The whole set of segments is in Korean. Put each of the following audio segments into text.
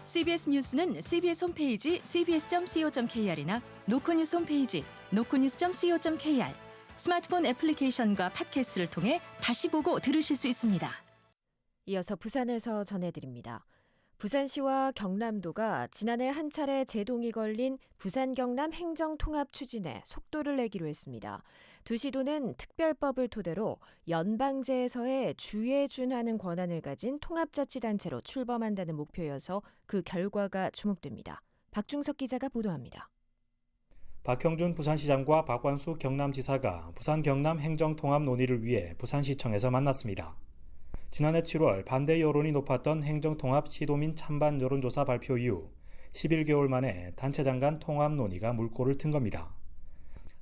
CBS 뉴스는 CBS 홈페이지 cbs.co.kr이나 노코뉴스 홈페이지 노코뉴스.co.kr, 스마트폰 애플리케이션과 팟캐스트를 통해 다시 보고 들으실 수 있습니다. 이어서 부산에서 전해드립니다. 부산시와 경남도가 지난해 한 차례 제동이 걸린 부산-경남 행정통합 추진에 속도를 내기로 했습니다. 두 시도는 특별법을 토대로 연방제에서의 주에 준하는 권한을 가진 통합자치단체로 출범한다는 목표여서 그 결과가 주목됩니다. 박중석 기자가 보도합니다. 박형준 부산시장과 박완수 경남지사가 부산-경남 행정통합 논의를 위해 부산시청에서 만났습니다. 지난해 7월 반대 여론이 높았던 행정통합 시도민 찬반 여론조사 발표 이후 11개월 만에 단체장 간 통합 논의가 물꼬를 튼 겁니다.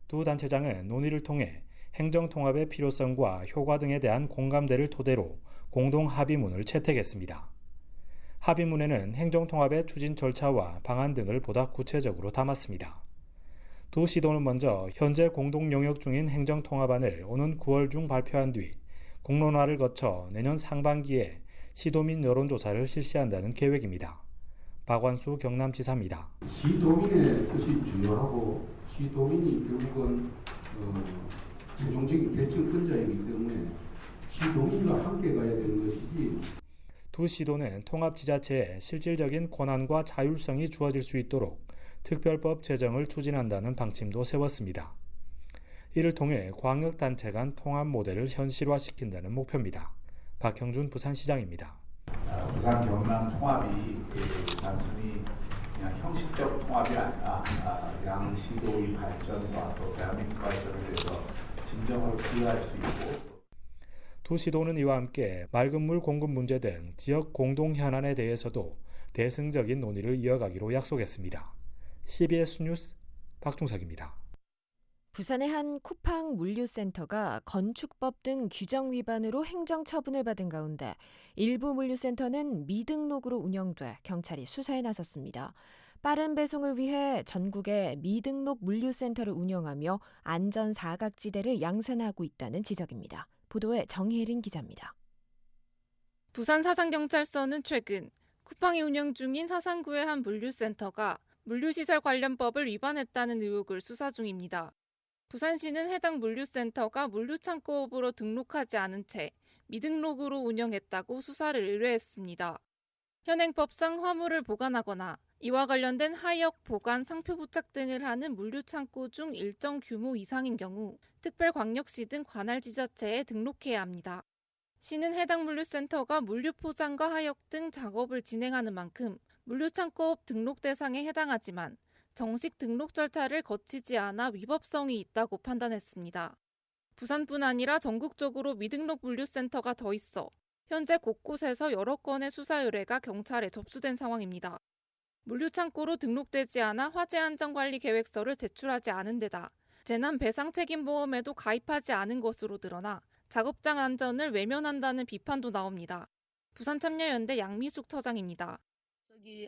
두 단체장은 논의를 통해 행정통합의 필요성과 효과 등에 대한 공감대를 토대로 공동 합의문을 채택했습니다. 합의문에는 행정통합의 추진 절차와 방안 등을 보다 구체적으로 담았습니다. 두 시도는 먼저 현재 공동 용역 중인 행정통합안을 오는 9월 중 발표한 뒤 공론화를 거쳐 내년 상반기에 시도민 여론조사를 실시한다는 계획입니다. 박완수 경남지사입니다. 시도민의 뜻이 중요하고 시도민이 결국은 최종적인 결정권자이기 때문에 시도민과 함께 가야 되는 것이지. 두 시도는 통합지자체에 실질적인 권한과 자율성이 주어질 수 있도록 특별법 제정을 추진한다는 방침도 세웠습니다. 이를 통해 광역단체 간 통합 모델을 현실화시킨다는 목표입니다. 박형준 부산시장입니다. 부산 경남 통합이 단순히 그냥 형식적 통합이 아니라 양시도의 발전과 또 대한민국 발전을 위해서 진정으로 기여할 수 있고. 두 시도는 이와 함께 맑은 물 공급 문제 등 지역 공동 현안에 대해서도 대승적인 논의를 이어가기로 약속했습니다. CBS 뉴스 박중석입니다. 부산의 한 쿠팡 물류센터가 건축법 등 규정 위반으로 행정처분을 받은 가운데 일부 물류센터는 미등록으로 운영돼 경찰이 수사에 나섰습니다. 빠른 배송을 위해 전국에 미등록 물류센터를 운영하며 안전 사각지대를 양산하고 있다는 지적입니다. 보도에 정혜린 기자입니다. 부산 사상경찰서는 최근 쿠팡이 운영 중인 사상구의 한 물류센터가 물류시설 관련법을 위반했다는 의혹을 수사 중입니다. 부산시는 해당 물류센터가 물류창고업으로 등록하지 않은 채 미등록으로 운영했다고 수사를 의뢰했습니다. 현행법상 화물을 보관하거나 이와 관련된 하역, 보관, 상표 부착 등을 하는 물류창고 중 일정 규모 이상인 경우 특별광역시 등 관할 지자체에 등록해야 합니다. 시는 해당 물류센터가 물류 포장과 하역 등 작업을 진행하는 만큼 물류창고업 등록 대상에 해당하지만 정식 등록 절차를 거치지 않아 위법성이 있다고 판단했습니다. 부산뿐 아니라 전국적으로 미등록 물류센터가 더 있어 현재 곳곳에서 여러 건의 수사 의뢰가 경찰에 접수된 상황입니다. 물류창고로 등록되지 않아 화재안전관리계획서를 제출하지 않은 데다 재난배상책임보험에도 가입하지 않은 것으로 드러나 작업장 안전을 외면한다는 비판도 나옵니다. 부산참여연대 양미숙 처장입니다.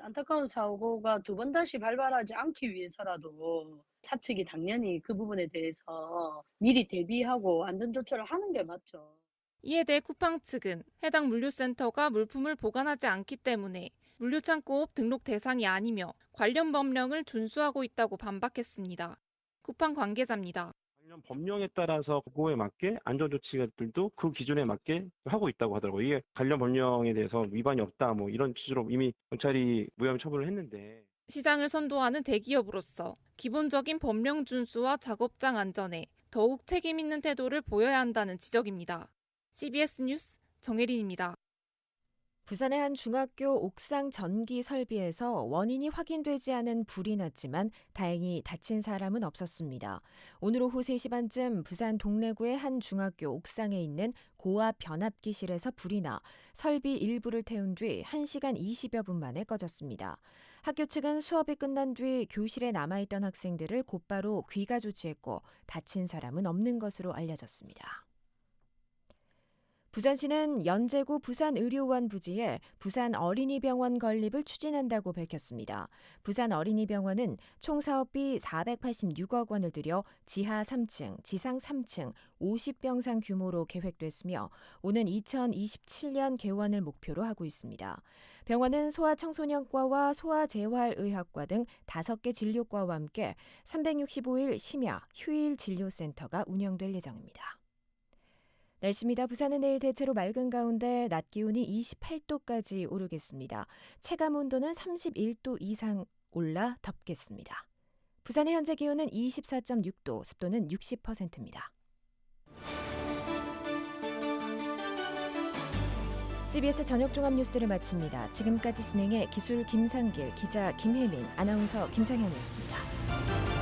안타까운 사고가 두 번 다시 발발하지 않기 위해서라도 사측이 당연히 그 부분에 대해서 미리 대비하고 안전조처를 하는 게 맞죠. 이에 대해 쿠팡 측은 해당 물류센터가 물품을 보관하지 않기 때문에 물류창고업 등록 대상이 아니며 관련 법령을 준수하고 있다고 반박했습니다. 쿠팡 관계자입니다. 관련 법령에 따라서 그거에 맞게 안전조치들도 그 기준에 맞게 하고 있다고 하더라고요. 이게 관련 법령에 대해서 위반이 없다 이런 취지로 이미 경찰이 무혐의 처분을 했는데. 시장을 선도하는 대기업으로서 기본적인 법령 준수와 작업장 안전에 더욱 책임 있는 태도를 보여야 한다는 지적입니다. CBS 뉴스 정혜린입니다. 부산의 한 중학교 옥상 전기 설비에서 원인이 확인되지 않은 불이 났지만 다행히 다친 사람은 없었습니다. 오늘 오후 3시 반쯤 부산 동래구의 한 중학교 옥상에 있는 고압 변압기실에서 불이 나 설비 일부를 태운 뒤 1시간 20여 분 만에 꺼졌습니다. 학교 측은 수업이 끝난 뒤 교실에 남아있던 학생들을 곧바로 귀가 조치했고 다친 사람은 없는 것으로 알려졌습니다. 부산시는 연제구 부산의료원 부지에 부산어린이병원 건립을 추진한다고 밝혔습니다. 부산어린이병원은 총 사업비 486억 원을 들여 지하 3층, 지상 3층 50병상 규모로 계획됐으며 오는 2027년 개원을 목표로 하고 있습니다. 병원은 소아청소년과와 소아재활의학과 등 5개 진료과와 함께 365일 심야, 휴일 진료센터가 운영될 예정입니다. 날씨입니다. 부산은 내일 대체로 맑은 가운데 낮 기온이 28도까지 오르겠습니다. 체감 온도는 31도 이상 올라 덥겠습니다. 부산의 현재 기온은 24.6도, 습도는 60%입니다. CBS 저녁 종합 뉴스를 마칩니다. 지금까지 진행해 기술 김상길, 기자 김혜민, 아나운서 김창현이었습니다.